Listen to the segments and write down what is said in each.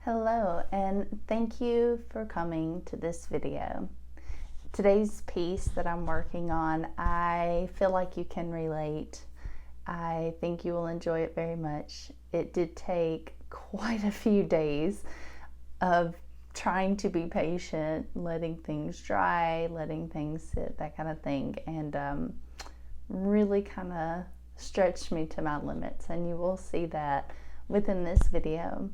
Hello, and thank you for coming to this video. Today's piece that I'm working on, I feel like you can relate. I think you will enjoy it very much. It did take quite a few days of trying to be patient, letting things dry, letting things sit, that kind of thing, and really kind of stretched me to my limits, and you will see that within this video.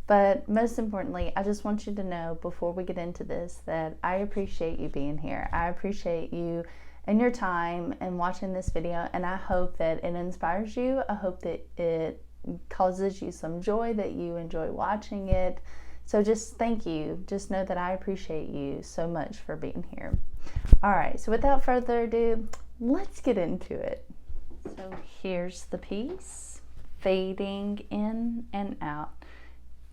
But most importantly, I just want you to know before we get into this that I appreciate you being here. I appreciate you and your time and watching this video, and I hope that it inspires you. I hope that it causes you some joy, that you enjoy watching it. So just thank you. Just know that I appreciate you so much for being here. All right, so without further ado, let's get into it. So here's the piece, fading in and out.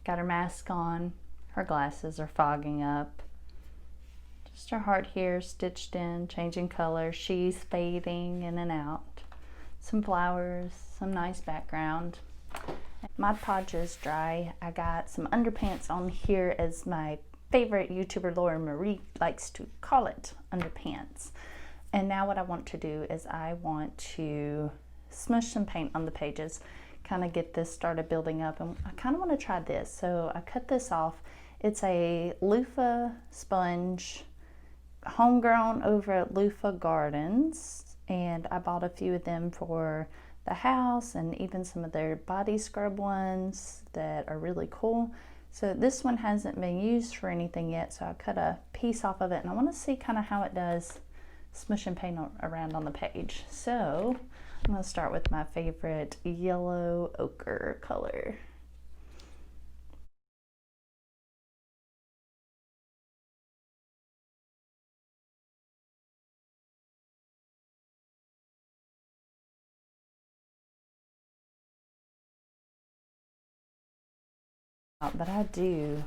Got her mask on, her glasses are fogging up. Just her heart here stitched in, changing color. She's fading in and out. Some flowers, some nice background. Mod Podge is dry. I got some underpants on here, as my favorite YouTuber Laura Marie likes to call it, underpants. And now what I want to do is I want to smush some paint on the pages, kind of get this started building up, and I kind of want to try this. So I cut this off. It's a loofah sponge, homegrown over at Luffa Gardens, and I bought a few of them for the house and even some of their body scrub ones that are really cool. So this one hasn't been used for anything yet, so I cut a piece off of it, and I want to see kind of how it does smushing paint around on the page. So I'm going to start with my favorite yellow ochre color. But I do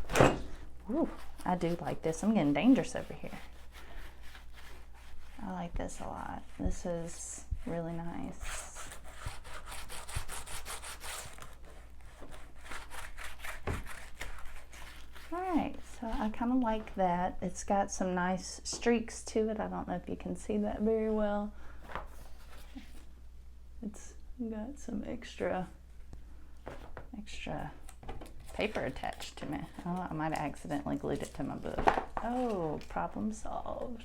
like this. I'm getting dangerous over here. I like this a lot. This is really nice. Alright, so I kind of like that. It's got some nice streaks to it. I don't know if you can see that very well. It's got some extra paper attached to me. Oh, I might have accidentally glued it to my book. Oh, problem solved.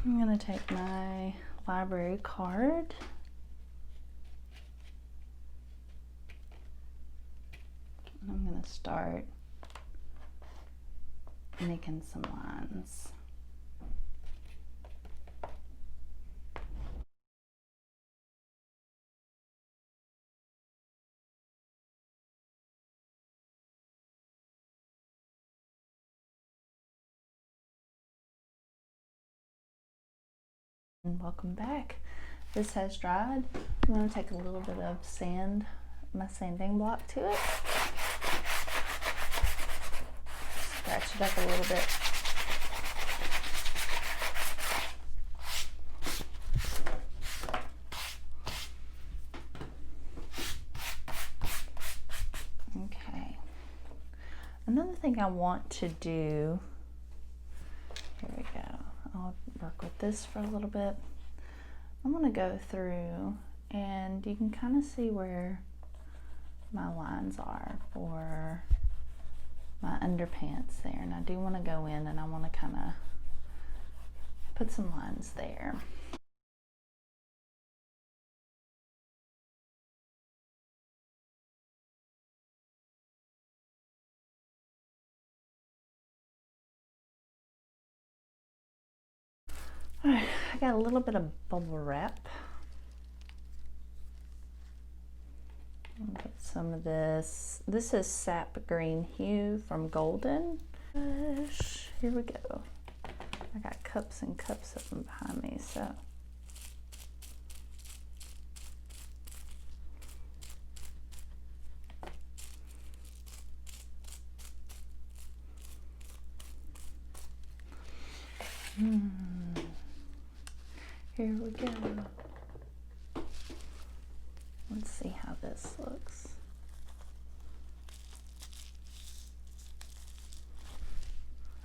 I'm going to take my library card and I'm going to start making some lines. And welcome back. this has dried. I'm going to take a little bit of sand, my sanding block, to it. Scratch it up a little bit. Okay. Another thing I want to do, here we go. I'll work with this for a little bit. I'm going to go through and you can kind of see where my lines are for my underpants there, and I do want to go in and I want to kind of put some lines there. All right, I got a little bit of bubble wrap. Get some of this. This is sap green hue from Golden. Here we go. I got cups and cups of them behind me, so. Here we go. Let's see how this looks.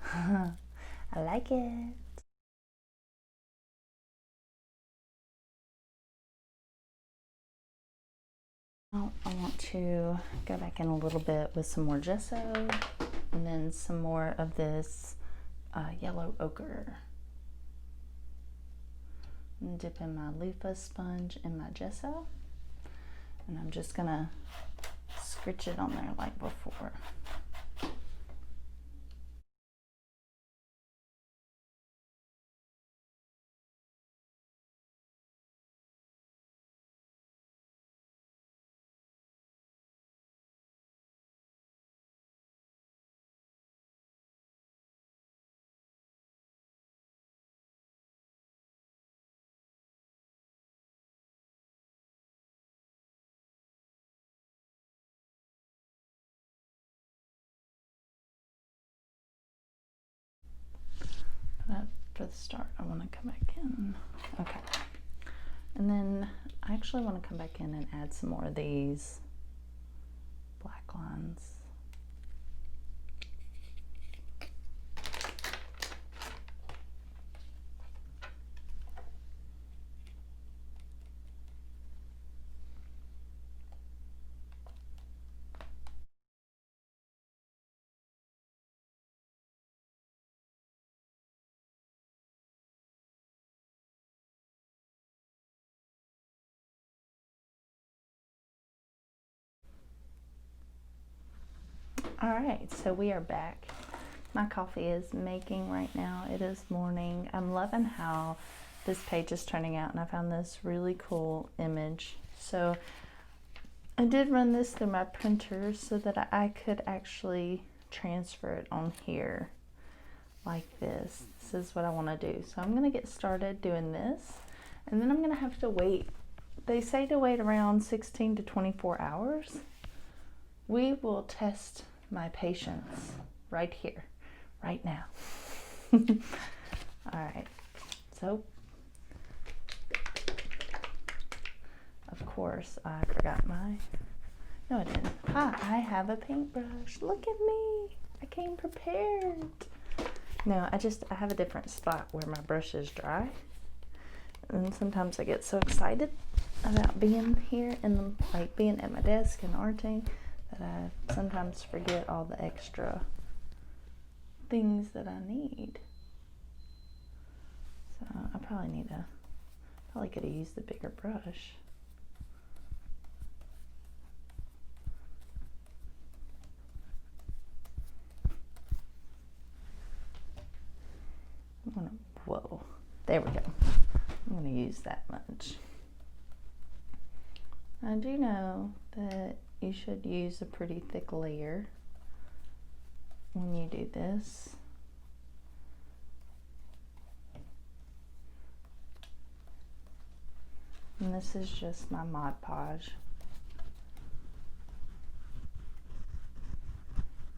I like it. Now I want to go back in a little bit with some more gesso and then some more of this yellow ochre. And dip in my loofah sponge and my gesso. And I'm just gonna scritch it on there like before. But for the start, I want to come back in. Okay. And then I actually want to come back in and add some more of these black lines. All right, so we are back. My coffee is making right now. It is morning. I'm loving how this page is turning out, and I found this really cool image. So I did run this through my printer so that I could actually transfer it on here like this. This is what I want to do. So I'm going to get started doing this, and then I'm going to have to wait. They say to wait around 16 to 24 hours. We will test my patience right here, right now. All right, so of course I forgot my, no I didn't. I have a paintbrush. Look at me, I came prepared. No, I have a different spot where my brush is dry, and sometimes I get so excited about being here and like being at my desk and arting that I sometimes forget all the extra things that I need. So I probably could have used a bigger brush. Whoa, there we go. I'm gonna use that much. I do know that you should use a pretty thick layer when you do this. And this is just my Mod Podge.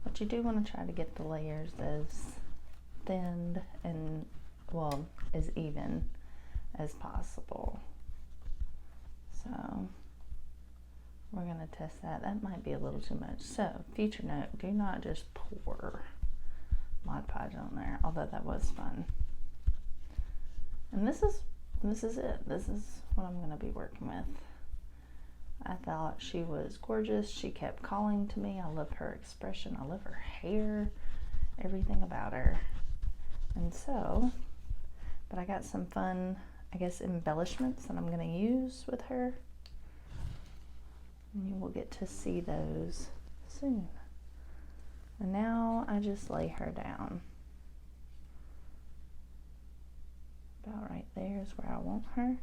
But you do want to try to get the layers as thinned and, well, as even as possible. So we're going to test that. That might be a little too much. So, future note, do not just pour Mod Podge on there, although that was fun. And this is it. This is what I'm going to be working with. I thought she was gorgeous. She kept calling to me. I love her expression. I love her hair, everything about her. And so, but I got some fun, I guess, embellishments that I'm going to use with her. And you will get to see those soon. And now I just lay her down. About right there is where I want her.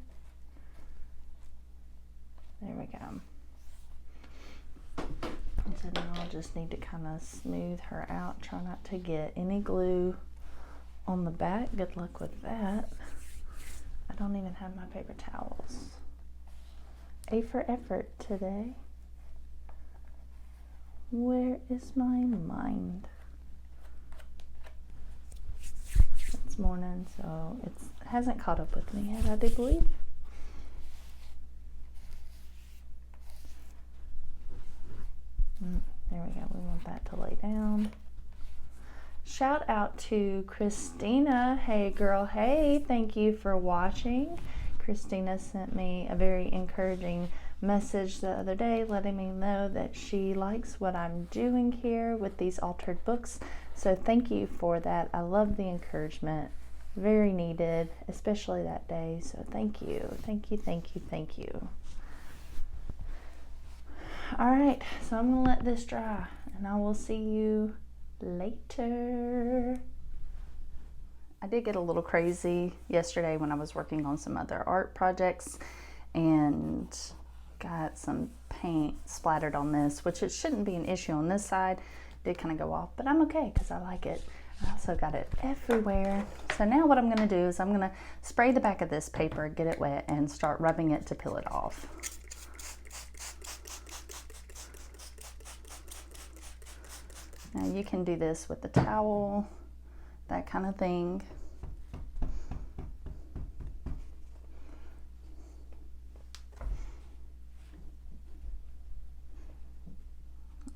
There we go. And so now I'll just need to kind of smooth her out. Try not to get any glue on the back. Good luck with that. I don't even have my paper towels. A for effort today. Where is my mind? It's morning, so it hasn't caught up with me yet, I do believe. There we go. We want that to lay down. Shout out to Christina. Hey girl, hey, thank you for watching. Christina sent me a very encouraging message the other day letting me know that she likes what I'm doing here with these altered books. So thank you for that. I love the encouragement. Very needed, especially that day. So thank you. Thank you, thank you, thank you. All right, so I'm gonna let this dry and I will see you later. I did get a little crazy yesterday when I was working on some other art projects and got some paint splattered on this, which it shouldn't be an issue on this side. It did kind of go off, but I'm okay because I like it. I also got it everywhere. So now what I'm gonna do is I'm gonna spray the back of this paper, get it wet, and start rubbing it to peel it off. Now you can do this with the towel, that kind of thing.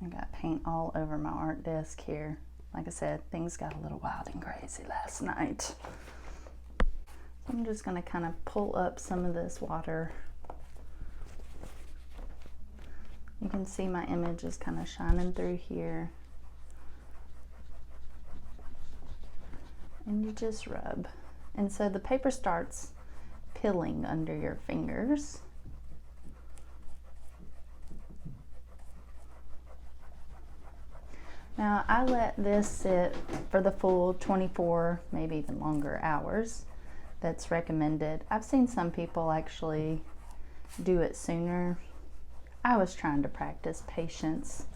I got paint all over my art desk here. Like I said, things got a little wild and crazy last night. So I'm just going to kind of pull up some of this water. You can see my image is kind of shining through here. And you just rub. And so the paper starts peeling under your fingers. Now I let this sit for the full 24, maybe even longer hours that's recommended. I've seen some people actually do it sooner. I was trying to practice patience,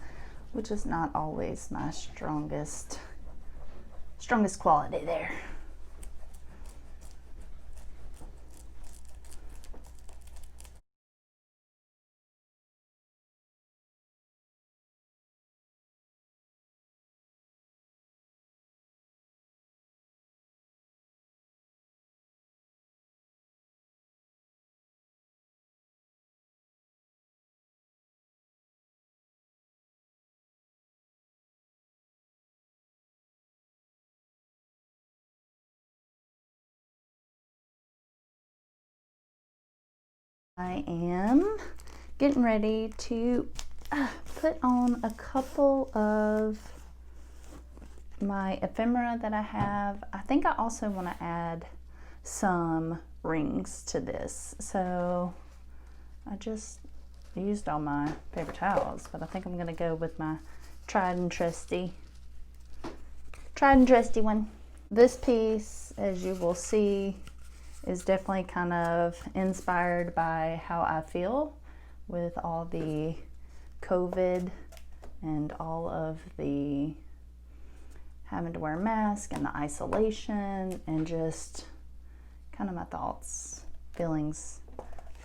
which is not always my strongest quality there. I am getting ready to put on a couple of my ephemera that I have. I think I also want to add some rings to this. So I just used all my paper towels, but I think I'm going to go with my tried and trusty one. This piece, as you will see, is definitely kind of inspired by how I feel with all the COVID and all of the having to wear a mask and the isolation and just kind of my thoughts, feelings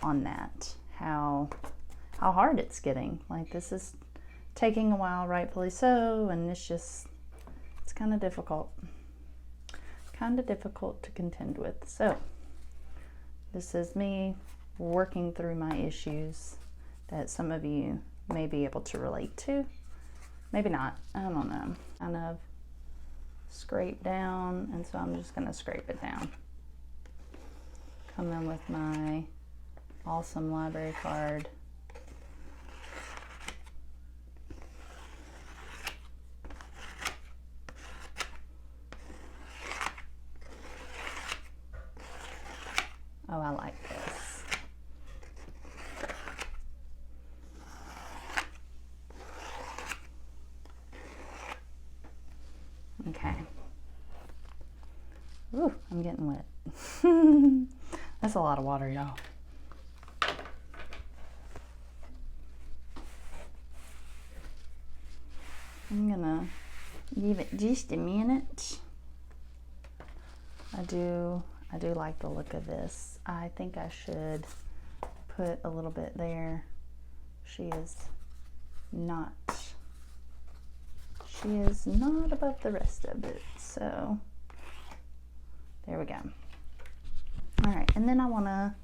on that, how hard it's getting. Like, this is taking a while, rightfully so, and it's kind of difficult to contend with. So this is me working through my issues that some of you may be able to relate to, maybe not, I don't know. Kind of scrape down, and so I'm just going to scrape it down. Come in with my awesome library card. Oh, I like this. Okay. Ooh, I'm getting wet. That's a lot of water, y'all. I'm gonna give it just a minute. I do like the look of this. I think I should put a little bit there. She is not above the rest of it, so there we go. All right, and then I want to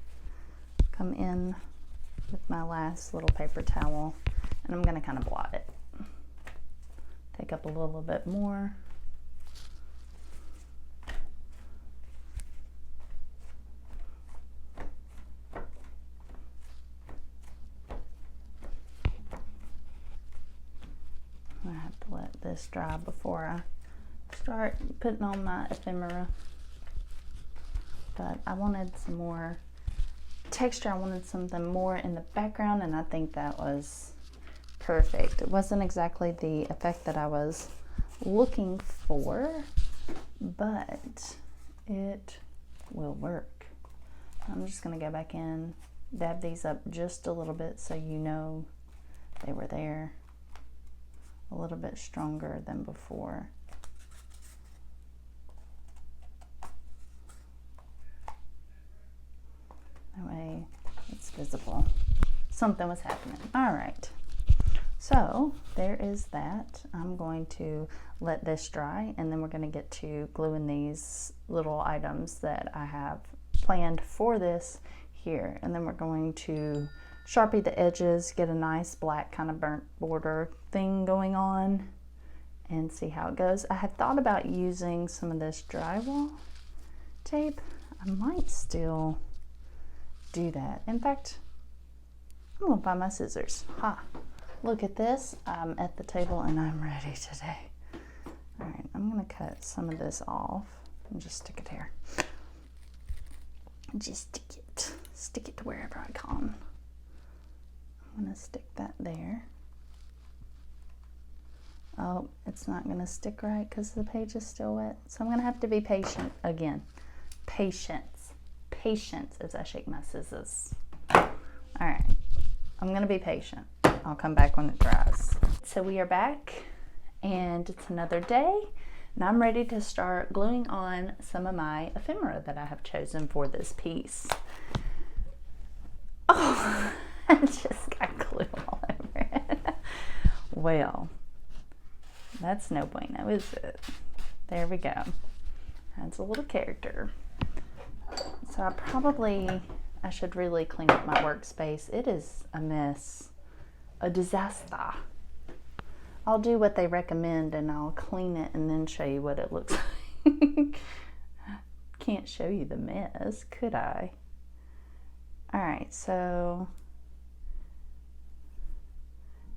come in with my last little paper towel, and I'm going to kind of blot it. Take up a little bit more. I have to let this dry before I start putting on my ephemera. But I wanted some more texture. I wanted something more in the background, and I think that was perfect. It wasn't exactly the effect that I was looking for, but it will work. I'm just going to go back in, dab these up just a little bit so you know they were there. A little bit stronger than before. That way it's visible. Something was happening. All right. So there is that. I'm going to let this dry, and then we're going to get to gluing these little items that I have planned for this here. And then we're going to Sharpie the edges, get a nice black kind of burnt border thing going on, and see how it goes. I had thought about using some of this drywall tape. I might still do that. In fact, I'm gonna find my scissors. Look at this. I'm at the table and I'm ready today. All right, I'm gonna cut some of this off and just stick it here. Just stick it to wherever I can. I'm gonna stick that there. Oh, it's not gonna stick right because the page is still wet. So I'm gonna have to be patient again. Patience as I shake my scissors. All right, I'm gonna be patient. I'll come back when it dries. So we are back, and it's another day, and I'm ready to start gluing on some of my ephemera that I have chosen for this piece. Oh, I just got glue all over it. Well, that's no bueno, is it? There we go. That's a little character. So I should really clean up my workspace. It is a mess, a disaster. I'll do what they recommend and I'll clean it and then show you what it looks like. Can't show you the mess, could I? All right, so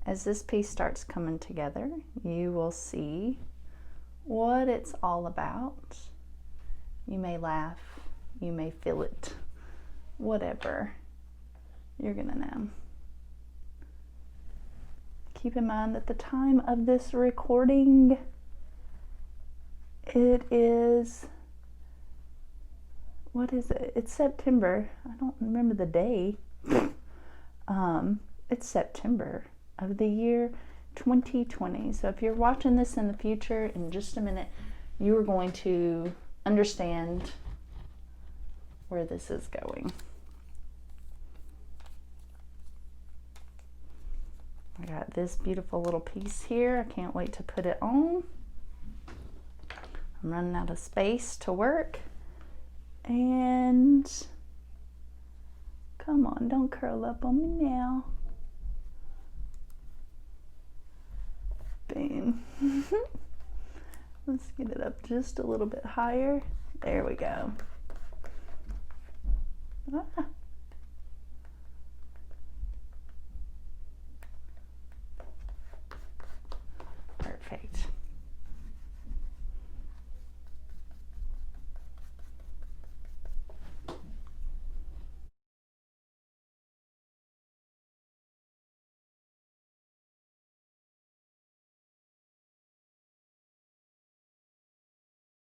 as this piece starts coming together, you will see what it's all about. You may laugh, you may feel it, whatever, you're gonna know. Keep in mind that the time of this recording, it is, what is it? It's September. I don't remember the day. It's September of the year 2020. So if you're watching this in the future, in just a minute, you are going to understand where this is going. I got this beautiful little piece here. I can't wait to put it on. I'm running out of space to work. And come on, don't curl up on me now. Boom. Let's get it up just a little bit higher. There we go. Ah. Perfect.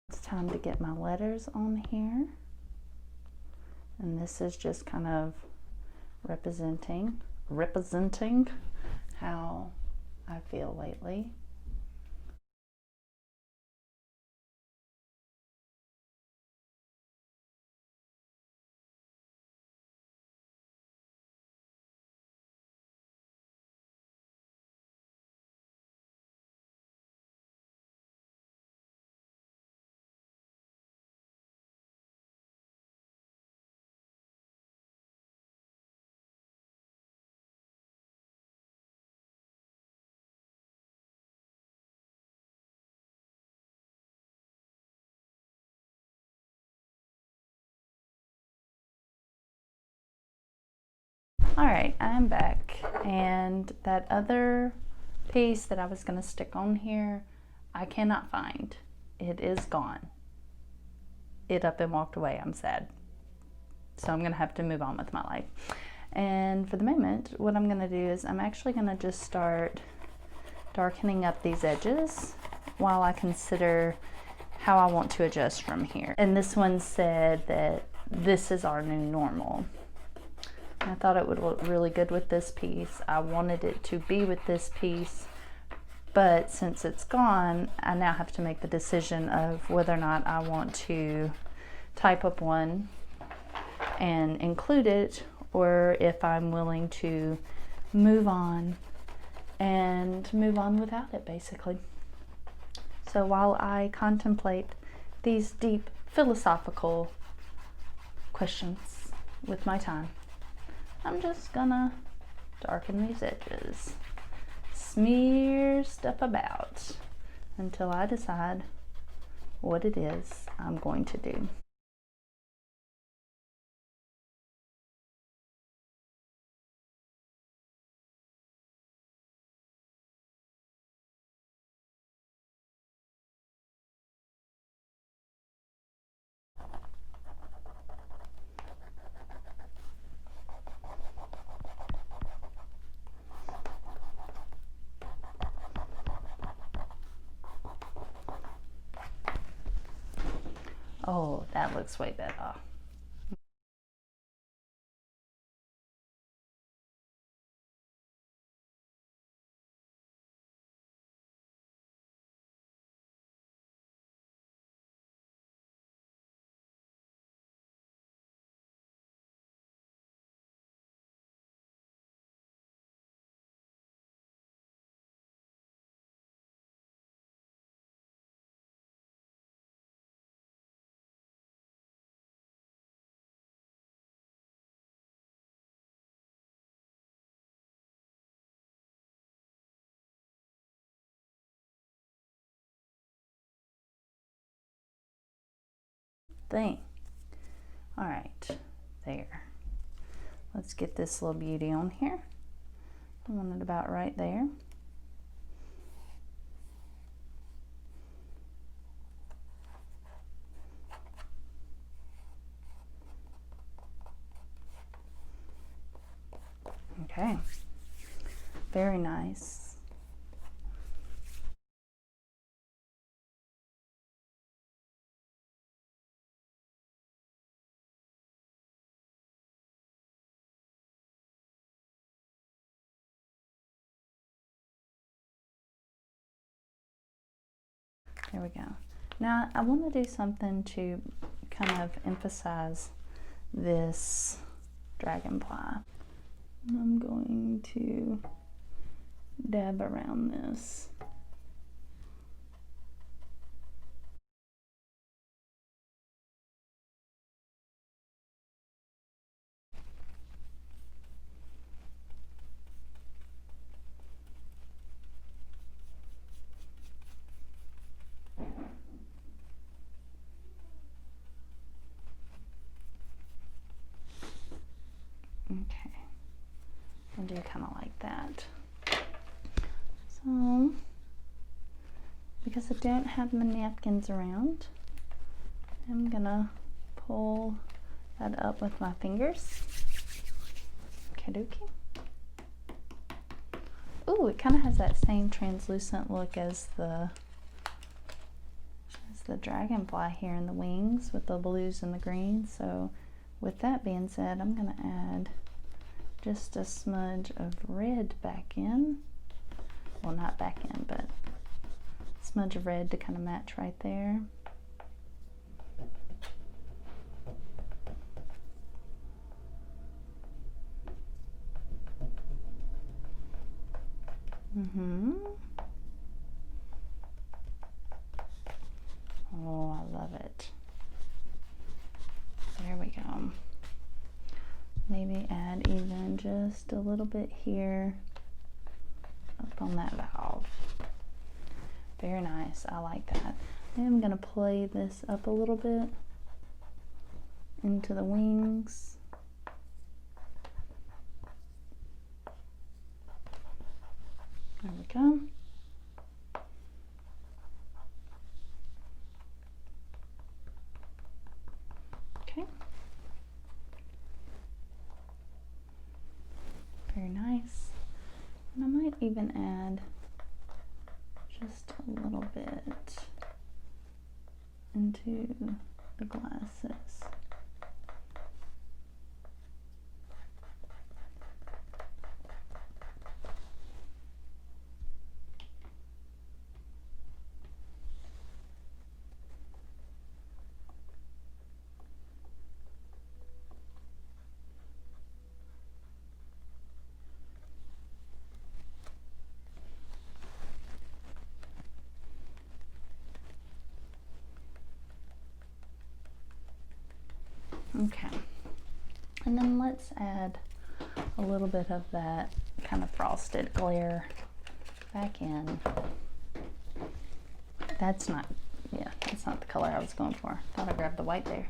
It's time to get my letters on here. And this is just kind of representing how I feel lately. All right, I'm back, and that other piece that I was going to stick on here, I cannot find. It is gone. It up and walked away. I'm sad. So I'm going to have to move on with my life. And for the moment, what I'm going to do is I'm actually going to just start darkening up these edges while I consider how I want to adjust from here. And this one said that this is our new normal. I thought it would look really good with this piece. I wanted it to be with this piece, but since it's gone, I now have to make the decision of whether or not I want to type up one and include it, or if I'm willing to move on without it, basically. So while I contemplate these deep philosophical questions with my time, I'm just gonna darken these edges, smear stuff about until I decide what it is I'm going to do. Oh, that looks way better. Thing. All right, there. Let's get this little beauty on here. I want it about right there. Okay, very nice. There we go. Now I want to do something to kind of emphasize this dragonfly. I'm going to dab around this. Okay, I'll do kind of like that. So, because I don't have my napkins around, I'm gonna pull that up with my fingers. Okay, dokie. Ooh, it kind of has that same translucent look as the dragonfly here in the wings with the blues and the greens. So with that being said, I'm gonna add just a smudge of red back in. Well, not back in, but a smudge of red to kind of match right there. Oh, I love it. There we go. Maybe add even just a little bit here up on that valve. Very nice. I like that. Then I'm going to play this up a little bit into the wings. There we go. Okay. Very nice. And I might even add just a little bit into the glasses. Okay, and then let's add a little bit of that kind of frosted glare back in. That's not the color I was going for. Thought I grabbed the white there.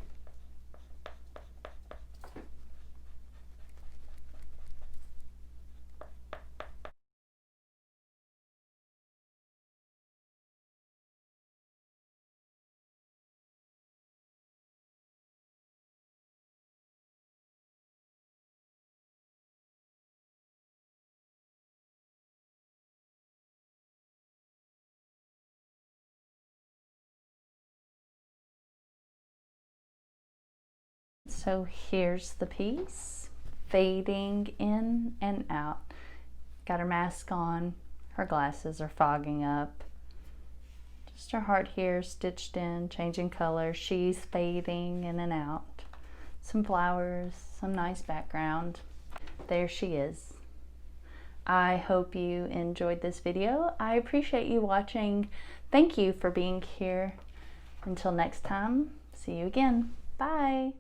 So here's the piece, fading in and out. Got her mask on, her glasses are fogging up. Just her heart here stitched in, changing color. She's fading in and out. Some flowers, some nice background. There she is. I hope you enjoyed this video. I appreciate you watching. Thank you for being here. Until next time, see you again. Bye.